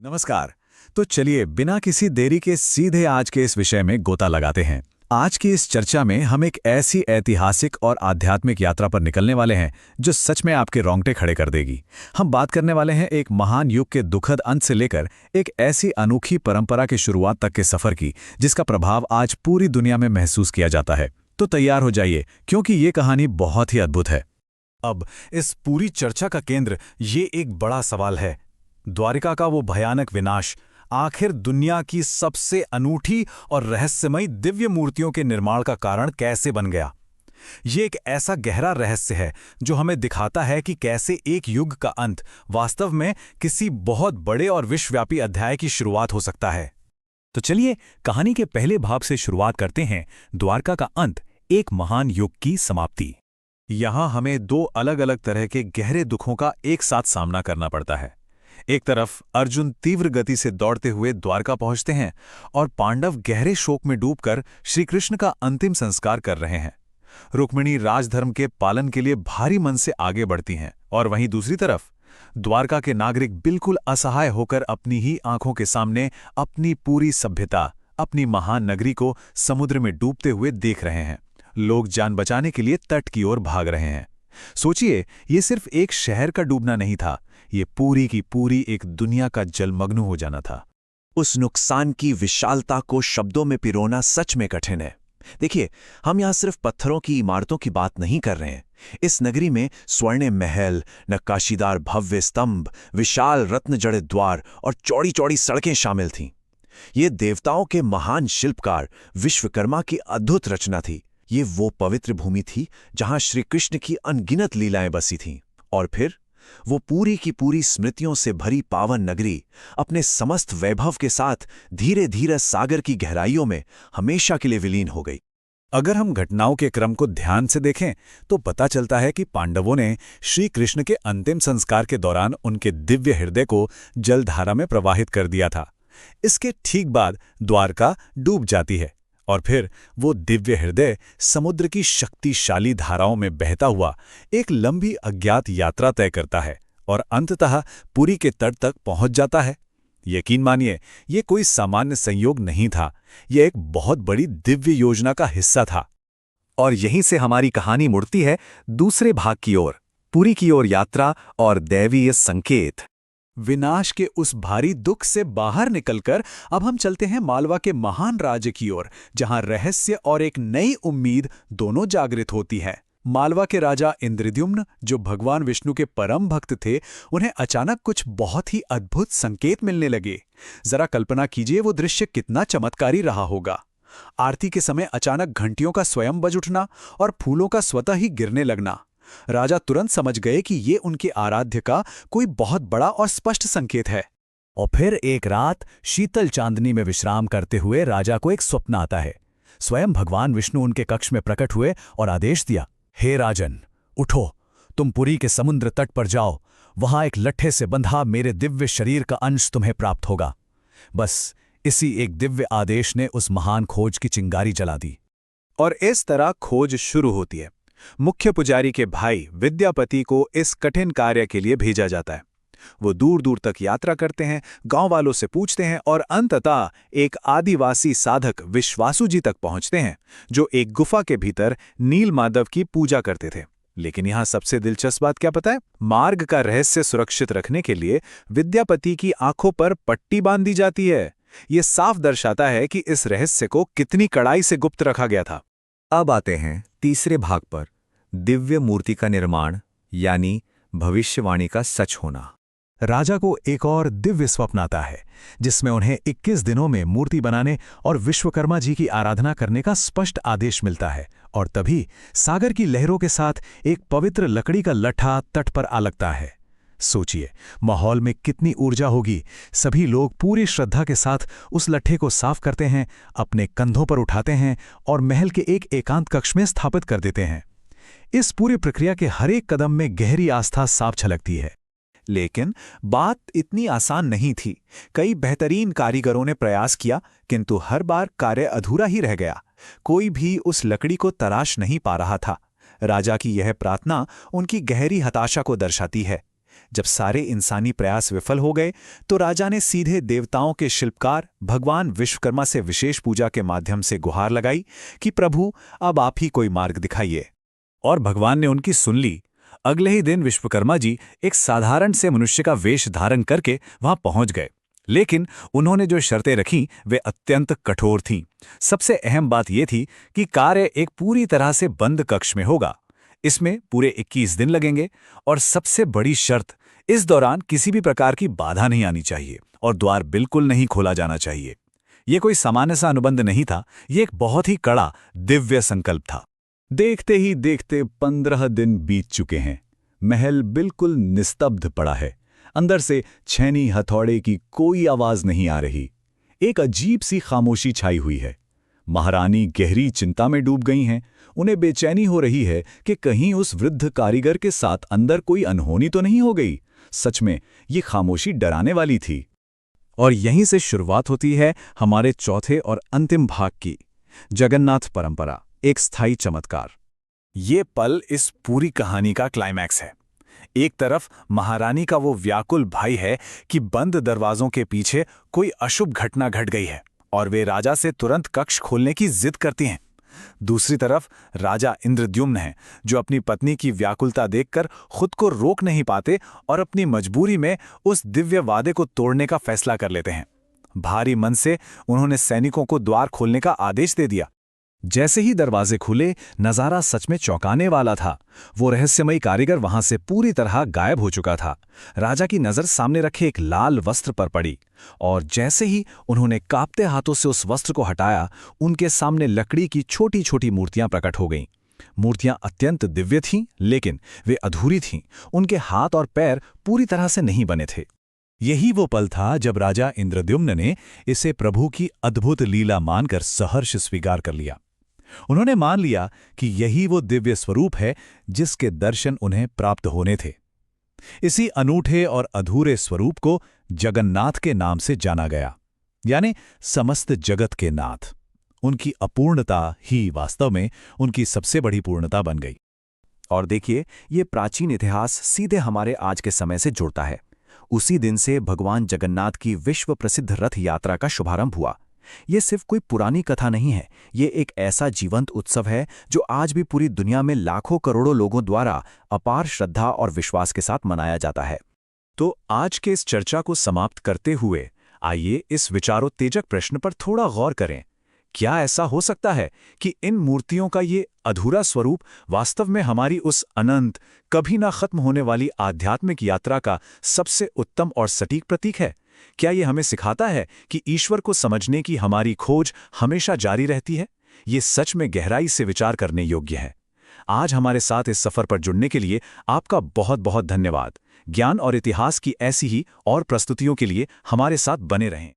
नमस्कार। तो चलिए बिना किसी देरी के सीधे आज के इस विषय में गोता लगाते हैं। आज की इस चर्चा में हम एक ऐसी ऐतिहासिक और आध्यात्मिक यात्रा पर निकलने वाले हैं जो सच में आपके रोंगटे खड़े कर देगी। हम बात करने वाले हैं एक महान युग के दुखद अंत से लेकर एक ऐसी अनोखी परंपरा की शुरुआत तक के सफर की जिसका प्रभाव आज पूरी दुनिया में महसूस किया जाता है। तो तैयार हो जाइए क्योंकि ये कहानी बहुत ही अद्भुत है। अब इस पूरी चर्चा का केंद्र ये एक बड़ा सवाल है, द्वारिका का वो भयानक विनाश आखिर दुनिया की सबसे अनूठी और रहस्यमयी दिव्य मूर्तियों के निर्माण का कारण कैसे बन गया। ये एक ऐसा गहरा रहस्य है जो हमें दिखाता है कि कैसे एक युग का अंत वास्तव में किसी बहुत बड़े और विश्वव्यापी अध्याय की शुरुआत हो सकता है। तो चलिए कहानी के पहले भाग से शुरुआत करते हैं, द्वारका का अंत, एक महान युग की समाप्ति। यहाँ हमें दो अलग अलग तरह के गहरे दुखों का एक साथ सामना करना पड़ता है। एक तरफ अर्जुन तीव्र गति से दौड़ते हुए द्वारका पहुंचते हैं और पांडव गहरे शोक में डूबकर श्री कृष्ण का अंतिम संस्कार कर रहे हैं। रुक्मिणी राजधर्म के पालन के लिए भारी मन से आगे बढ़ती हैं और वहीं दूसरी तरफ द्वारका के नागरिक बिल्कुल असहाय होकर अपनी ही आंखों के सामने अपनी पूरी सभ्यता, अपनी महान नगरी को समुद्र में डूबते हुए देख रहे हैं। लोग जान बचाने के लिए तट की ओर भाग रहे हैं। सोचिए, ये सिर्फ एक शहर का डूबना नहीं था, ये पूरी की पूरी एक दुनिया का जलमग्न हो जाना था। उस नुकसान की विशालता को शब्दों में पिरोना सच में कठिन है। देखिए, हम यहाँ सिर्फ पत्थरों की इमारतों की बात नहीं कर रहे हैं। इस नगरी में स्वर्णिम महल, नक्काशीदार भव्य स्तंभ, विशाल रत्न जड़ित द्वार और चौड़ी चौड़ी सड़कें शामिल थीं। ये देवताओं के महान शिल्पकार विश्वकर्मा की अद्भुत रचना थी। ये वो पवित्र भूमि थी जहां श्री कृष्ण की अनगिनत लीलाएं बसी थीं। और फिर वो पूरी की पूरी स्मृतियों से भरी पावन नगरी अपने समस्त वैभव के साथ धीरे धीरे सागर की गहराइयों में हमेशा के लिए विलीन हो गई। अगर हम घटनाओं के क्रम को ध्यान से देखें तो पता चलता है कि पांडवों ने श्री कृष्ण के अंतिम संस्कार के दौरान उनके दिव्य हृदय को जलधारा में प्रवाहित कर दिया था। इसके ठीक बाद द्वारका डूब जाती है और फिर वो दिव्य हृदय समुद्र की शक्तिशाली धाराओं में बहता हुआ एक लंबी अज्ञात यात्रा तय करता है और अंततः पुरी के तट तक पहुंच जाता है। यकीन मानिए, ये कोई सामान्य संयोग नहीं था, ये एक बहुत बड़ी दिव्य योजना का हिस्सा था। और यहीं से हमारी कहानी मुड़ती है दूसरे भाग की ओर, पुरी की ओर यात्रा और दैवीय संकेत। विनाश के उस भारी दुख से बाहर निकलकर अब हम चलते हैं मालवा के महान राज्य की ओर, जहां रहस्य और एक नई उम्मीद दोनों जागृत होती हैं। मालवा के राजा इंद्रद्युम्न, जो भगवान विष्णु के परम भक्त थे, उन्हें अचानक कुछ बहुत ही अद्भुत संकेत मिलने लगे। जरा कल्पना कीजिए वो दृश्य कितना चमत्कारी रहा होगा। आरती के समय अचानक घंटियों का स्वयं बज उठना और फूलों का स्वतः ही गिरने लगना। राजा तुरंत समझ गए कि ये उनके आराध्य का कोई बहुत बड़ा और स्पष्ट संकेत है। और फिर एक रात शीतल चांदनी में विश्राम करते हुए राजा को एक स्वप्न आता है। स्वयं भगवान विष्णु उनके कक्ष में प्रकट हुए और आदेश दिया, हे राजन, उठो, तुम पुरी के समुद्र तट पर जाओ, वहां एक लट्ठे से बंधा मेरे दिव्य शरीर का अंश तुम्हें प्राप्त होगा। बस इसी एक दिव्य आदेश ने उस महान खोज की चिंगारी जला दी। और इस तरह खोज शुरू होती है। मुख्य पुजारी के भाई विद्यापति को इस कठिन कार्य के लिए भेजा जाता है। वो दूर दूर तक यात्रा करते हैं, गांव वालों से पूछते हैं और अंततः एक आदिवासी साधक विश्वासु जी तक पहुंचते हैं, जो एक गुफा के भीतर नील माधव की पूजा करते थे। लेकिन यहां सबसे दिलचस्प बात क्या पता है? मार्ग का रहस्य सुरक्षित रखने के लिए विद्यापति की आंखों पर पट्टी बांध दी जाती है। ये साफ दर्शाता है कि इस रहस्य को कितनी कड़ाई से गुप्त रखा गया था। अब आते हैं तीसरे भाग पर, दिव्य मूर्ति का निर्माण यानी भविष्यवाणी का सच होना। राजा को एक और दिव्य स्वप्न आता है, जिसमें उन्हें 21 दिनों में मूर्ति बनाने और विश्वकर्मा जी की आराधना करने का स्पष्ट आदेश मिलता है। और तभी सागर की लहरों के साथ एक पवित्र लकड़ी का लट्ठा तट पर आ लगता है। सोचिए, माहौल में कितनी ऊर्जा होगी। सभी लोग पूरी श्रद्धा के साथ उस लट्ठे को साफ करते हैं, अपने कंधों पर उठाते हैं और महल के एक एकांत कक्ष में स्थापित कर देते हैं। इस पूरी प्रक्रिया के हर एक कदम में गहरी आस्था साफ झलकती है। लेकिन बात इतनी आसान नहीं थी। कई बेहतरीन कारीगरों ने प्रयास किया, किंतु हर बार कार्य अधूरा ही रह गया। कोई भी उस लकड़ी को तराश नहीं पा रहा था। राजा की यह प्रार्थना उनकी गहरी हताशा को दर्शाती है। जब सारे इंसानी प्रयास विफल हो गए तो राजा ने सीधे देवताओं के शिल्पकार भगवान विश्वकर्मा से विशेष पूजा के माध्यम से गुहार लगाई कि प्रभु अब आप ही कोई मार्ग दिखाइए। और भगवान ने उनकी सुन ली। अगले ही दिन विश्वकर्मा जी एक साधारण से मनुष्य का वेश धारण करके वहां पहुंच गए, लेकिन उन्होंने जो शर्तें रखीं वे अत्यंत कठोर थीं। सबसे अहम बात यह थी कि कार्य एक पूरी तरह से बंद कक्ष में होगा, इसमें पूरे 21 दिन लगेंगे, और सबसे बड़ी शर्त, इस दौरान किसी भी प्रकार की बाधा नहीं आनी चाहिए और द्वार बिल्कुल नहीं खोला जाना चाहिए। यह कोई सामान्य सा अनुबंध नहीं था, यह एक बहुत ही कड़ा दिव्य संकल्प था। देखते ही देखते 15 दिन बीत चुके हैं। महल बिल्कुल निस्तब्ध पड़ा है। अंदर से छैनी हथौड़े की कोई आवाज नहीं आ रही। एक अजीब सी खामोशी छाई हुई है। महारानी गहरी चिंता में डूब गई हैं। उन्हें बेचैनी हो रही है कि कहीं उस वृद्ध कारीगर के साथ अंदर कोई अनहोनी तो नहीं हो गई। सच में ये खामोशी डराने वाली थी। और यहीं से शुरुआत होती है हमारे चौथे और अंतिम भाग की, जगन्नाथ परंपरा, एक स्थायी चमत्कार। ये पल इस पूरी कहानी का क्लाइमैक्स है। एक तरफ महारानी का वो व्याकुल भय है कि बंद दरवाजों के पीछे कोई अशुभ घटना घट गई है और वे राजा से तुरंत कक्ष खोलने की जिद करती हैं। दूसरी तरफ राजा इंद्रद्युम्न हैं, जो अपनी पत्नी की व्याकुलता देखकर खुद को रोक नहीं पाते और अपनी मजबूरी में उस दिव्य वादे को तोड़ने का फैसला कर लेते हैं। भारी मन से उन्होंने सैनिकों को द्वार खोलने का आदेश दे दिया। जैसे ही दरवाजे खुले, नजारा सच में चौंकाने वाला था। वो रहस्यमयी कारीगर वहां से पूरी तरह गायब हो चुका था। राजा की नजर सामने रखे एक लाल वस्त्र पर पड़ी, और जैसे ही उन्होंने कांपते हाथों से उस वस्त्र को हटाया, उनके सामने लकड़ी की छोटी छोटी मूर्तियां प्रकट हो गईं। मूर्तियां अत्यंत दिव्य थीं, लेकिन वे अधूरी थीं। उनके हाथ और पैर पूरी तरह से नहीं बने थे। यही वो पल था जब राजा इंद्रद्युम्न ने इसे प्रभु की अद्भुत लीला मानकर सहर्ष स्वीकार कर लिया। उन्होंने मान लिया कि यही वो दिव्य स्वरूप है जिसके दर्शन उन्हें प्राप्त होने थे। इसी अनूठे और अधूरे स्वरूप को जगन्नाथ के नाम से जाना गया, यानी समस्त जगत के नाथ। उनकी अपूर्णता ही वास्तव में उनकी सबसे बड़ी पूर्णता बन गई। और देखिए, ये प्राचीन इतिहास सीधे हमारे आज के समय से जुड़ता है। उसी दिन से भगवान जगन्नाथ की विश्व प्रसिद्ध रथ यात्रा का शुभारंभ हुआ। ये सिर्फ कोई पुरानी कथा नहीं है, ये एक ऐसा जीवंत उत्सव है जो आज भी पूरी दुनिया में लाखों करोड़ों लोगों द्वारा अपार श्रद्धा और विश्वास के साथ मनाया जाता है। तो आज के इस चर्चा को समाप्त करते हुए आइए इस विचारोत्तेजक प्रश्न पर थोड़ा गौर करें। क्या ऐसा हो सकता है कि इन मूर्तियों का ये अधूरा स्वरूप वास्तव में हमारी उस अनंत, कभी ना खत्म होने वाली आध्यात्मिक यात्रा का सबसे उत्तम और सटीक प्रतीक है? क्या ये हमें सिखाता है कि ईश्वर को समझने की हमारी खोज हमेशा जारी रहती है? ये सच में गहराई से विचार करने योग्य है। आज हमारे साथ इस सफर पर जुड़ने के लिए आपका बहुत बहुत धन्यवाद। ज्ञान और इतिहास की ऐसी ही और प्रस्तुतियों के लिए हमारे साथ बने रहें।